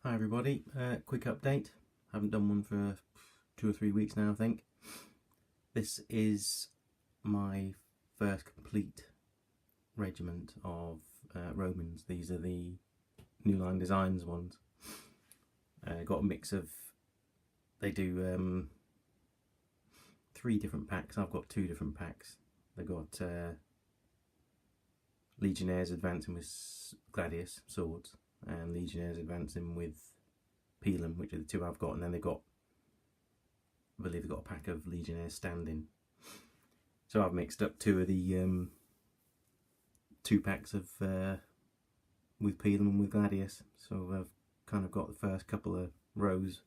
Hi everybody, quick update. Haven't done one for 2 or 3 weeks now, I think. This is my first complete regiment of Romans. These are the Newline Designs ones. Got a mix of, they do 3 different packs. I've got 2 different packs. They've got Legionnaires advancing with Gladius swords, and Legionnaires advancing with Pelham, which are the 2 I've got, and then they've got, I believe they've got a pack of Legionnaires standing. So I've mixed up 2 of the 2 packs of with Pelham and with Gladius. So I've kind of got the first couple of rows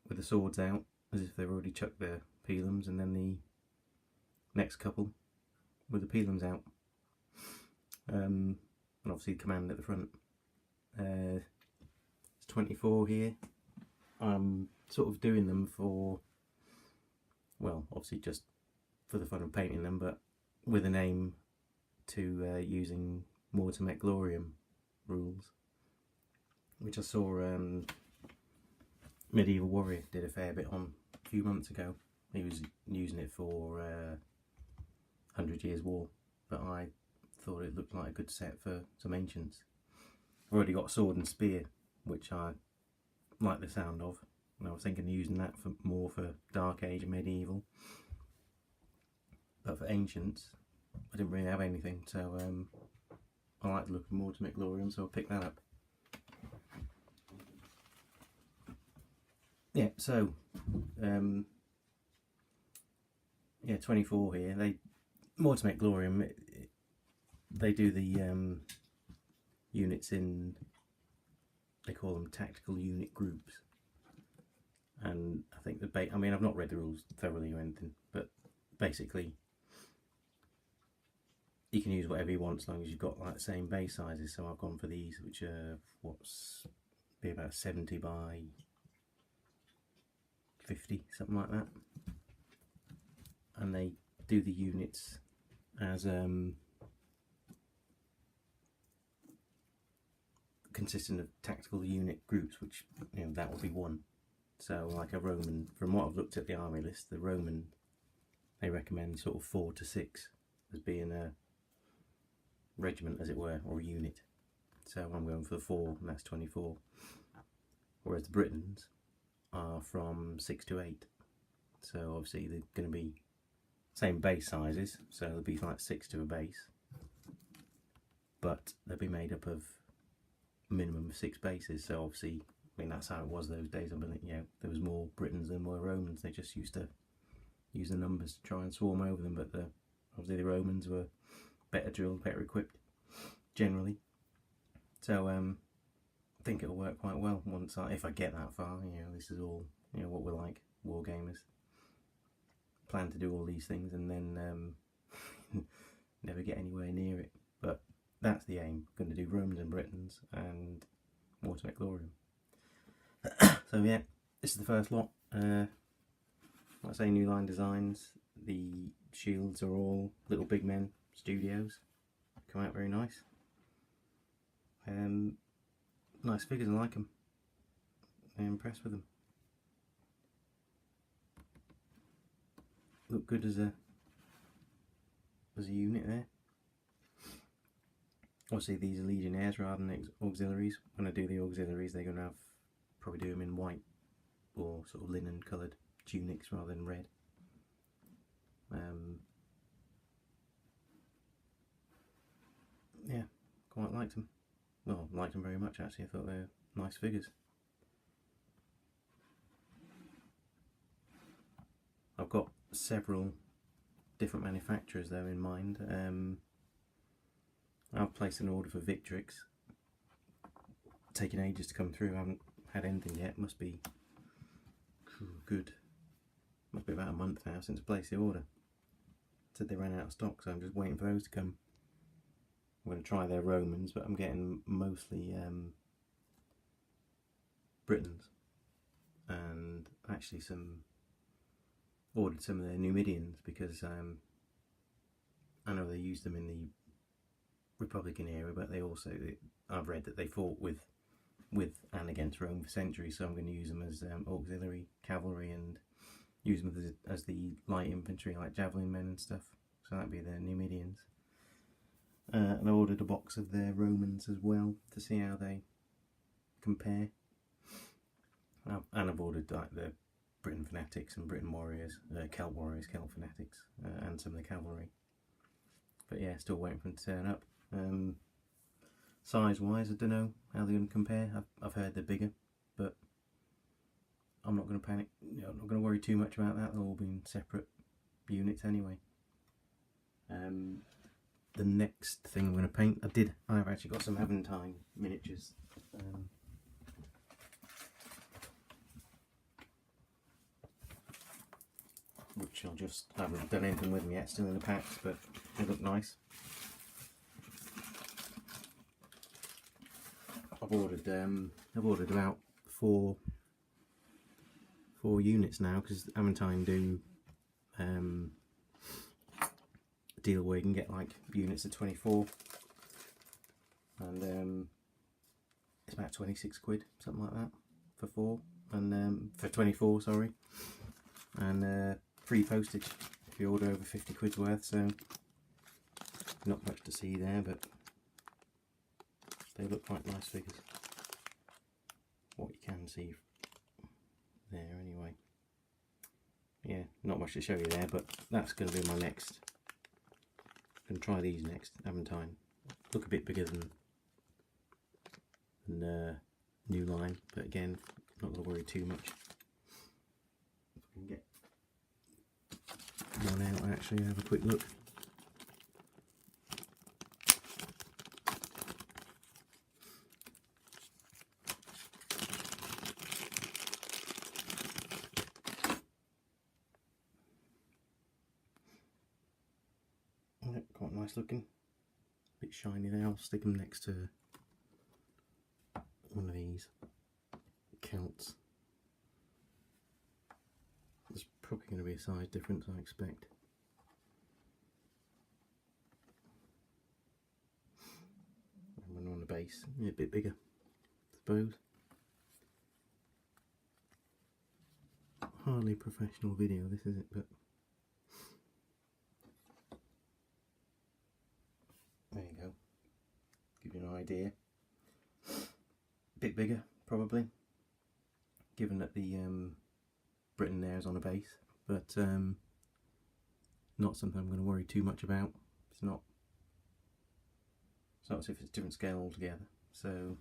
with the swords out, as if they've already chucked their Pelhams, and then the next couple with the Pelhams out. And obviously command at the front. It's 24 here. I'm sort of doing them for, well, obviously just for the fun of painting them, but with an aim to using Mortem et Gloriam rules, which I saw Medieval Warrior did a fair bit on a few months ago. He was using it for 100 Years War, but I thought it looked like a good set for some ancients. I've already got sword and spear, which I like the sound of, and I was thinking of using that for more for Dark Age and Medieval. But for ancients, I didn't really have anything, so I like the look of Mortem et Gloriam, so I'll pick that up. Yeah, so yeah, 24 here. They Mortem et Gloriam, they do the units in, they call them tactical unit groups, and I think the I mean, I've not read the rules thoroughly or anything, but basically you can use whatever you want as long as you've got like the same base sizes. So I've gone for these, which are be about 70 by 50, something like that, and they do the units as consistent of tactical unit groups, which, you know, that will be 1. So like a Roman, from what I've looked at the army list, the Roman, they recommend sort of 4 to 6 as being a regiment, as it were, or a unit. So I'm going for the 4, and that's 24. Whereas the Britons are from 6 to 8. So obviously they're going to be same base sizes, so they'll be like 6 to a base, but they'll be made up of a minimum of 6 bases. So obviously, I mean, that's how it was those days. I believe, you know, there was more Britons than more Romans. They just used to use the numbers to try and swarm over them, but obviously the Romans were better drilled, better equipped generally. So I think it'll work quite well once if I get that far. You know, this is all, you know, what we're like, war gamers. Plan to do all these things and then never get anywhere near it, but that's the aim. I'm going to do Romans and Britons and Mortem et Gloriam. So yeah, this is the first lot. Like I say, Newline Designs. The shields are all Little Big Men Studios. Come out very nice. Nice figures, I like them. I'm impressed with them. Look good as a unit there. Obviously these are Legionnaires rather than auxiliaries. When I do the auxiliaries, they're going to probably do them in white or sort of linen coloured tunics rather than red. Yeah, quite liked them. Well, liked them very much actually. I thought they were nice figures. I've got several different manufacturers though in mind. I've placed an order for Victrix. Taking ages to come through. I haven't had anything yet. Must be good. Must be about a month now since I placed the order. Said they ran out of stock, so I'm just waiting for those to come. I'm going to try their Romans, but I'm getting mostly Britons, and actually ordered some of their Numidians, because I know they used them in the Republican era, but they also, I've read that they fought with with and against Rome for centuries, so I'm going to use them as auxiliary cavalry and use them as the light infantry, like javelin men and stuff. So that'd be the Numidians. And I ordered a box of their Romans as well to see how they compare. And I've ordered like the Britain Fanatics and Britain Warriors, Celt Warriors, Celt Fanatics, and some of the cavalry. But yeah, still waiting for them to turn up. Size wise, I don't know how they're going to compare. I've heard they're bigger, but I'm not going to panic. I'm not going to worry too much about that. They'll all be in separate units anyway. The next thing I'm going to paint, I've actually got some Aventine miniatures. Which I haven't done anything with them yet, still in the packs, but they look nice. I've ordered about four units now, because Aventine do a deal where you can get like units of 24, and it's about 26 quid, something like that, for 4, and for 24, sorry, and free postage if you order over 50 quid's worth. So not much to see there, but they look quite nice figures. What you can see there anyway. Yeah, not much to show you there, but that's going to be my next. I'm going to try these next. Aventine look a bit bigger than Newline, but again, not going to worry too much. If we can get one out, actually have a quick look. Quite nice looking, bit shiny there. I'll stick them next to one of these Celts. There's probably going to be a size difference, I expect. And one on the base, yeah, a bit bigger, I suppose. Hardly a professional video, this is it, but there you go. Give you an idea. A bit bigger, probably, given that the Britain there is on a base, but not something I'm going to worry too much about. It's not as if it's a different scale altogether. So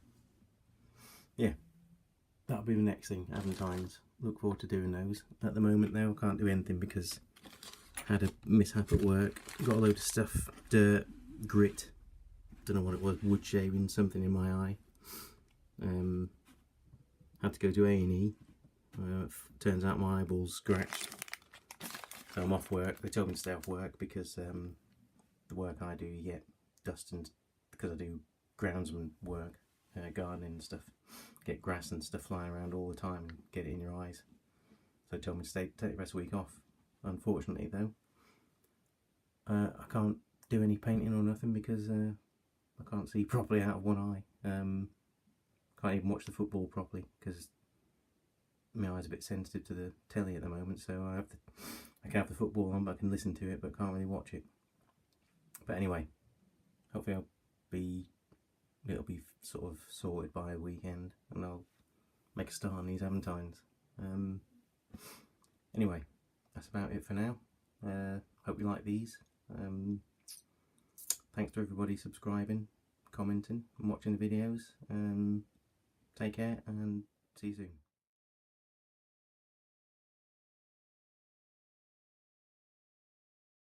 yeah, that'll be the next thing, Aventines. Look forward to doing those. At the moment though, I can't do anything because I had a mishap at work. Got a load of stuff, dirt, grit, don't know what it was, wood shaving, something in my eye. Had to go to A&E. Turns out my eyeball's scratched, so I'm off work. They told me to stay off work because the work I do, you get dust, and because I do groundsman work, gardening and stuff, get grass and stuff flying around all the time and get it in your eyes. So they told me to take the rest of the week off. Unfortunately though, I can't do any painting or nothing because I can't see properly out of one eye. Can't even watch the football properly because my eye's a bit sensitive to the telly at the moment, so I can have the football on, but I can listen to it, but can't really watch it. But anyway, hopefully it'll be sort of sorted by the weekend, and I'll make a start on these Aventines. Anyway, that's about it for now. Hope you like these. Thanks to everybody subscribing, commenting and watching the videos. Take care and see you soon.